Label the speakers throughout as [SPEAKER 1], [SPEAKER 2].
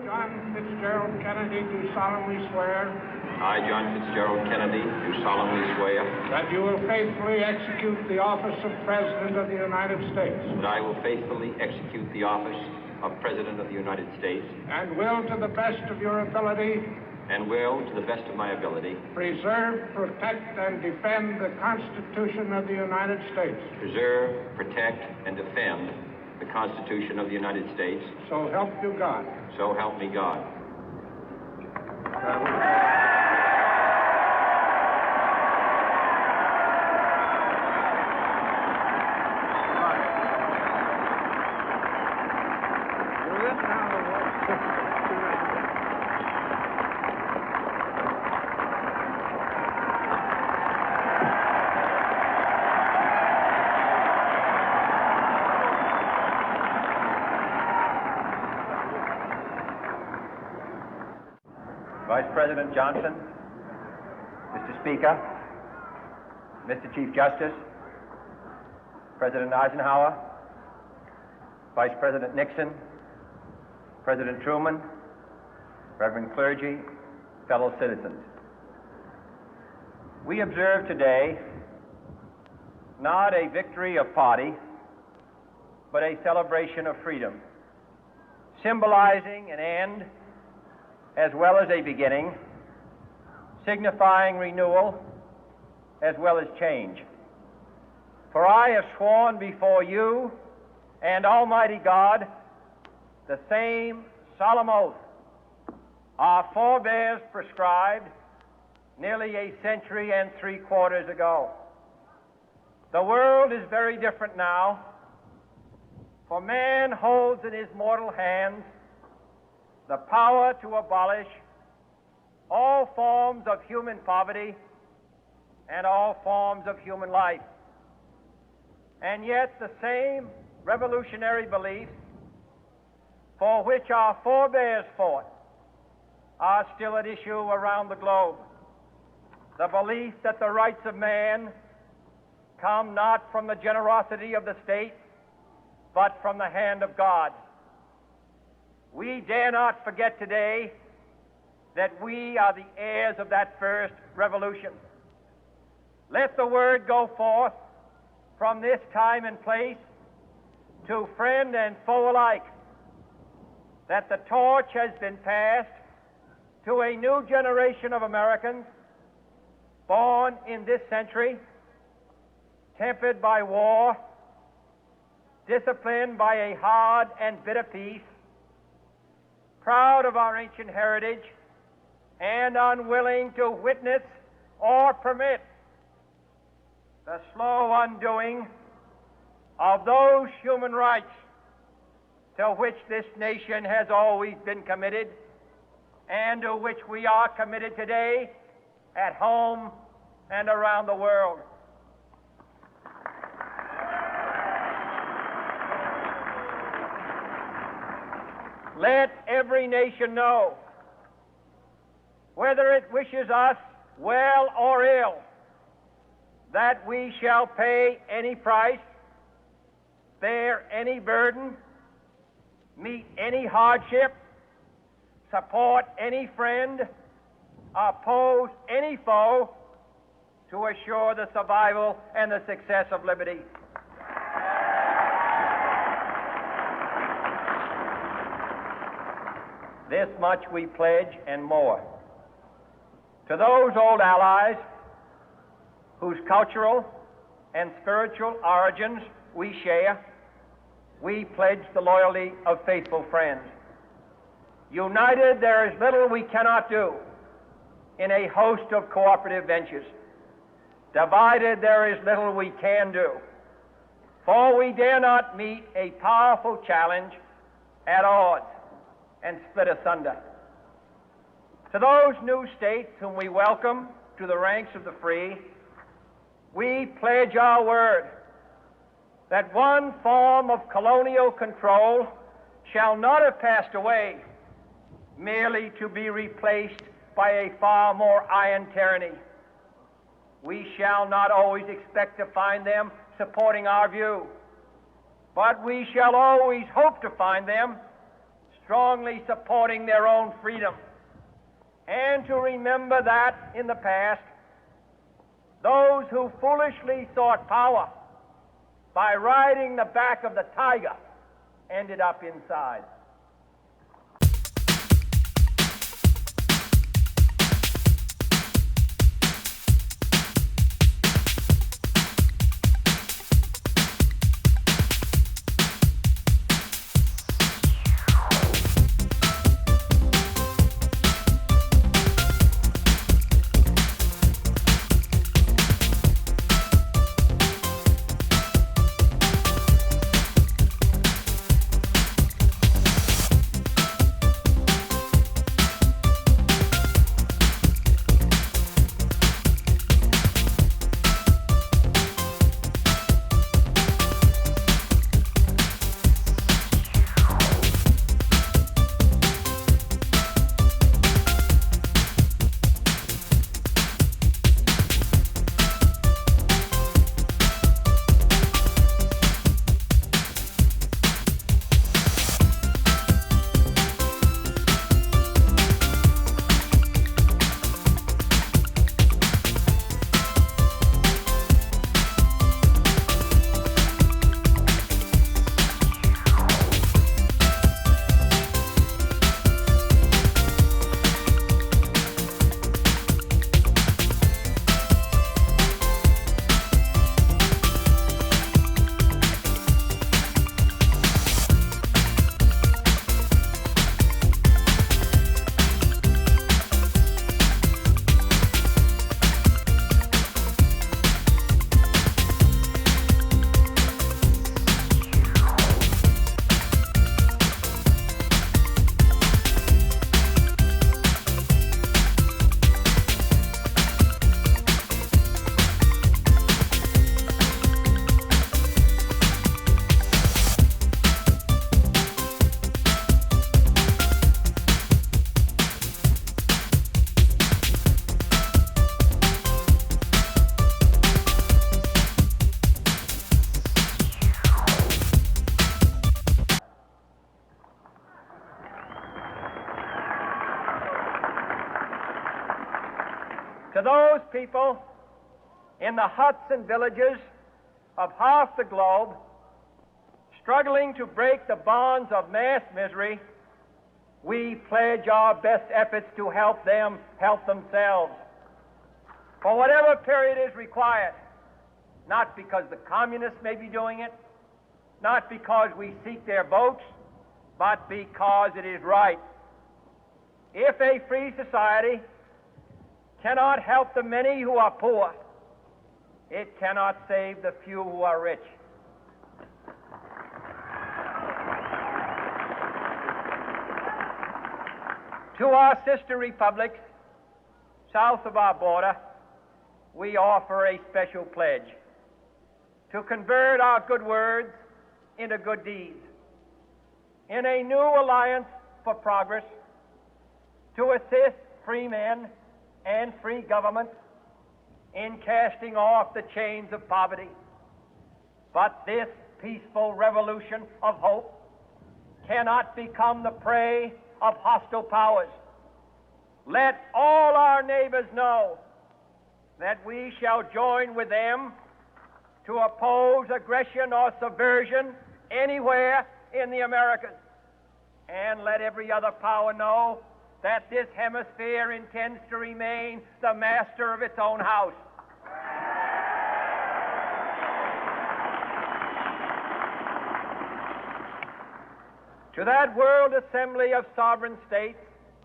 [SPEAKER 1] John Fitzgerald Kennedy, do solemnly swear.
[SPEAKER 2] I, John Fitzgerald Kennedy, do solemnly swear.
[SPEAKER 1] That you will faithfully execute the office of President of the United States.
[SPEAKER 2] That I will faithfully execute the office of President of the United States.
[SPEAKER 1] And will, to the best of your ability.
[SPEAKER 2] And will, to the best of my ability.
[SPEAKER 1] Preserve, protect, and defend the Constitution of the United States.
[SPEAKER 2] Preserve, protect, and defend the Constitution of the United States.
[SPEAKER 1] So help you God.
[SPEAKER 2] So help me God.
[SPEAKER 3] Vice President Johnson, Mr. Speaker, Mr. Chief Justice, President Eisenhower, Vice President Nixon, President Truman, Reverend clergy, fellow citizens. We observe today not a victory of party, but a celebration of freedom, symbolizing an end as well as a beginning, signifying renewal as well as change. For I have sworn before you and Almighty God the same solemn oath our forebears prescribed nearly a century and 3/4 ago. The world is very different now, for man holds in his mortal hands the power to abolish all forms of human poverty and all forms of human life. And yet the same revolutionary beliefs for which our forebears fought are still at issue around the globe. The belief that the rights of man come not from the generosity of the state, but from the hand of God. We dare not forget today that we are the heirs of that first revolution. Let the word go forth from this time and place to friend and foe alike that the torch has been passed to a new generation of Americans born in this century, tempered by war, disciplined by a hard and bitter peace, proud of our ancient heritage, and unwilling to witness or permit the slow undoing of those human rights to which this nation has always been committed and to which we are committed today at home and around the world. Let every nation know, whether it wishes us well or ill, that we shall pay any price, bear any burden, meet any hardship, support any friend, oppose any foe, to assure the survival and the success of liberty. This much we pledge and more. To those old allies whose cultural and spiritual origins we share, we pledge the loyalty of faithful friends. United, there is little we cannot do in a host of cooperative ventures. Divided, there is little we can do, for we dare not meet a powerful challenge at odds and split asunder. To those new states whom we welcome to the ranks of the free, we pledge our word that one form of colonial control shall not have passed away merely to be replaced by a far more iron tyranny. We shall not always expect to find them supporting our view, but we shall always hope to find them strongly supporting their own freedom, and to remember that in the past, those who foolishly sought power by riding the back of the tiger ended up inside. To those people in the huts and villages of half the globe struggling to break the bonds of mass misery, we pledge our best efforts to help them help themselves for whatever period is required, not because the communists may be doing it, not because we seek their votes, but because it is right. If a free society cannot help the many who are poor, it cannot save the few who are rich. To our sister republics south of our border, we offer a special pledge to convert our good words into good deeds, in a new alliance for progress, to assist free men and free governments in casting off the chains of poverty. But this peaceful revolution of hope cannot become the prey of hostile powers. Let all our neighbors know that we shall join with them to oppose aggression or subversion anywhere in the Americas. And let every other power know that this hemisphere intends to remain the master of its own house. To that World Assembly of Sovereign States,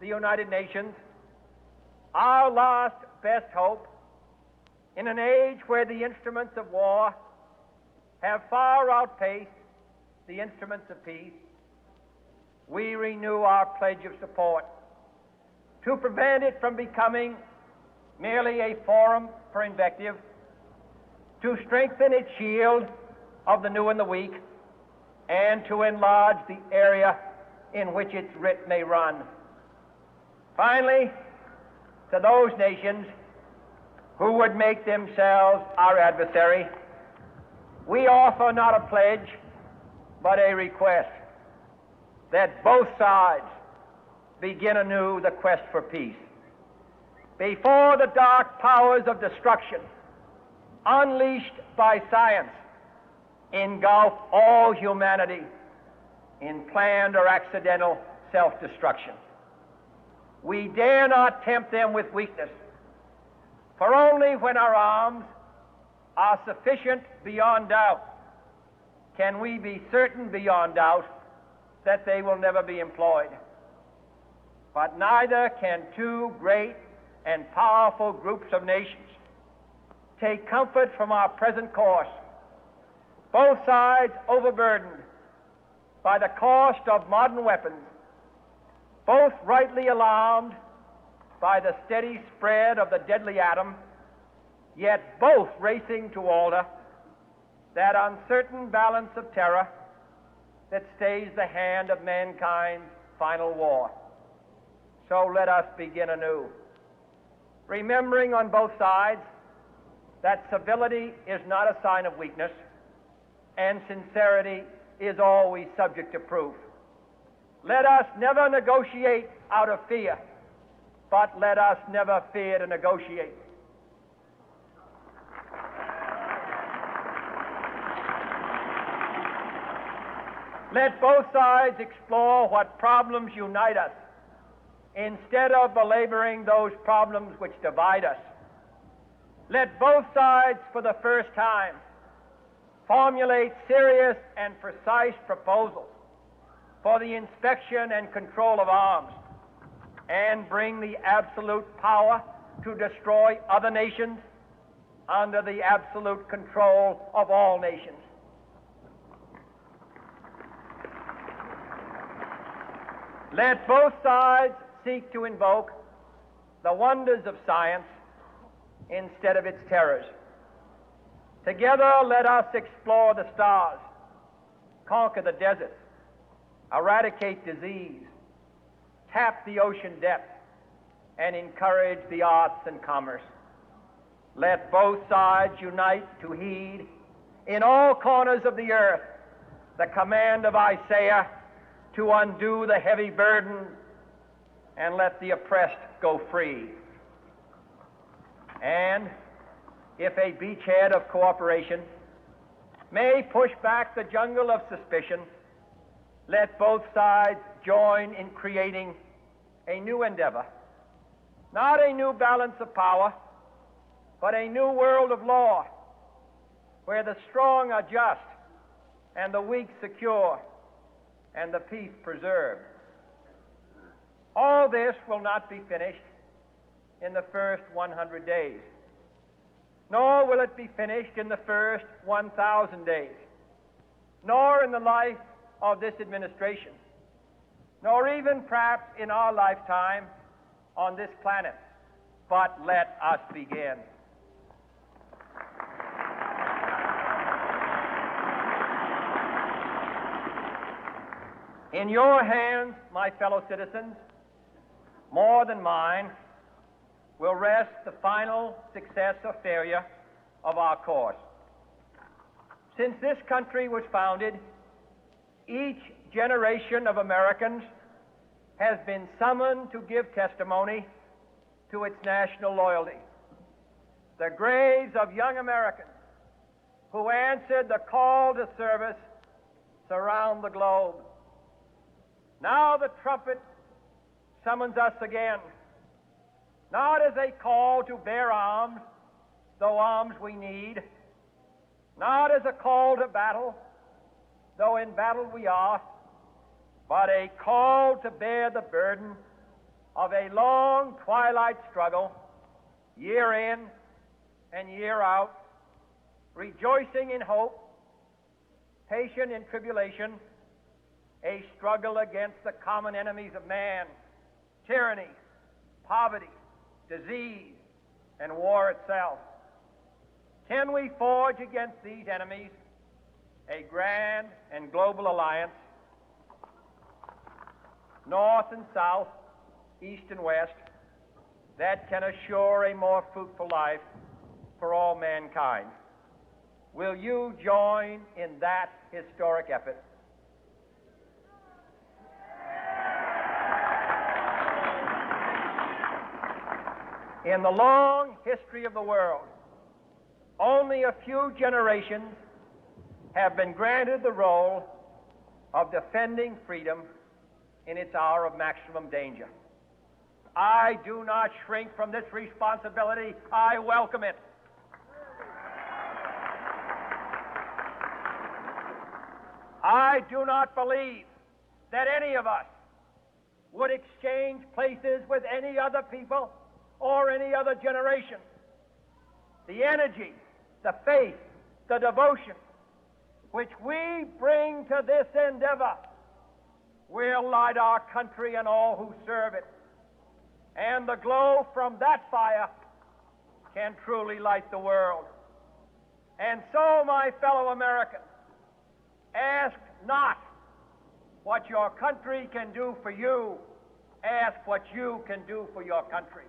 [SPEAKER 3] the United Nations, our last best hope, in an age where the instruments of war have far outpaced the instruments of peace, we renew our pledge of support to prevent it from becoming merely a forum for invective, to strengthen its shield of the new and the weak, and to enlarge the area in which its writ may run. Finally, to those nations who would make themselves our adversary, we offer not a pledge, but a request let both sides begin anew the quest for peace. Before the dark powers of destruction, unleashed by science, engulf all humanity in planned or accidental self-destruction. We dare not tempt them with weakness, for only when our arms are sufficient beyond doubt can we be certain beyond doubt that they will never be employed. But neither can two great and powerful groups of nations take comfort from our present course, both sides overburdened by the cost of modern weapons, both rightly alarmed by the steady spread of the deadly atom, yet both racing to alter that uncertain balance of terror that stays the hand of mankind's final war. So let us begin anew, remembering on both sides that civility is not a sign of weakness, and sincerity is always subject to proof. Let us never negotiate out of fear, but let us never fear to negotiate. Let both sides explore what problems unite us, instead of belaboring those problems which divide us. Let both sides, for the first time, formulate serious and precise proposals for the inspection and control of arms, and bring the absolute power to destroy other nations under the absolute control of all nations. Let both sides seek to invoke the wonders of science instead of its terrors. Together, let us explore the stars, conquer the deserts, eradicate disease, tap the ocean depths, and encourage the arts and commerce. Let both sides unite to heed in all corners of the earth the command of Isaiah to undo the heavy burden and let the oppressed go free. And if a beachhead of cooperation may push back the jungle of suspicion, let both sides join in creating a new endeavor, not a new balance of power, but a new world of law, where the strong are just and the weak secure and the peace preserved. All this will not be finished in the first 100 days, nor will it be finished in the first 1,000 days, nor in the life of this administration, nor even perhaps in our lifetime on this planet. But let us begin. In your hands, my fellow citizens, more than mine, will rest the final success or failure of our course. Since this country was founded, each generation of Americans has been summoned to give testimony to its national loyalty. The graves of young Americans who answered the call to service surround the globe. Now the trumpet summons us again, not as a call to bear arms, though arms we need, not as a call to battle, though in battle we are, but a call to bear the burden of a long twilight struggle, year in and year out, rejoicing in hope, patient in tribulation, a struggle against the common enemies of man, tyranny, poverty, disease, and war itself. Can we forge against these enemies a grand and global alliance, north and south, east and west, that can assure a more fruitful life for all mankind? Will you join in that historic effort? In the long history of the world, only a few generations have been granted the role of defending freedom in its hour of maximum danger. I do not shrink from this responsibility. I welcome it. I do not believe that any of us would exchange places with any other people or any other generation. The energy, the faith, the devotion which we bring to this endeavor will light our country and all who serve it. And the glow from that fire can truly light the world. And so, my fellow Americans, ask not what your country can do for you. Ask what you can do for your country.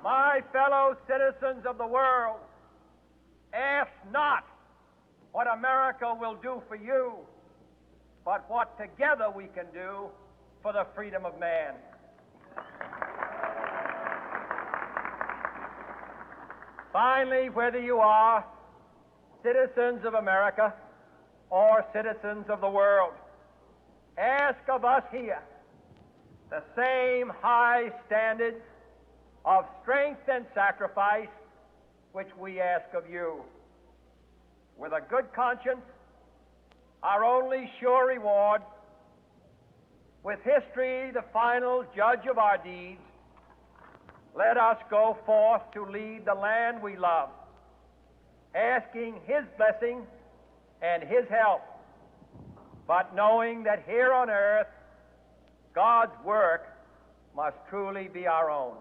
[SPEAKER 3] My fellow citizens of the world, ask not what America will do for you, but what together we can do for the freedom of man. Finally, whether you are citizens of America or citizens of the world, ask of us here the same high standards of strength and sacrifice which we ask of you. With a good conscience, our only sure reward, with history the final judge of our deeds, let us go forth to lead the land we love, asking His blessing and His help, but knowing that here on earth, God's work must truly be our own.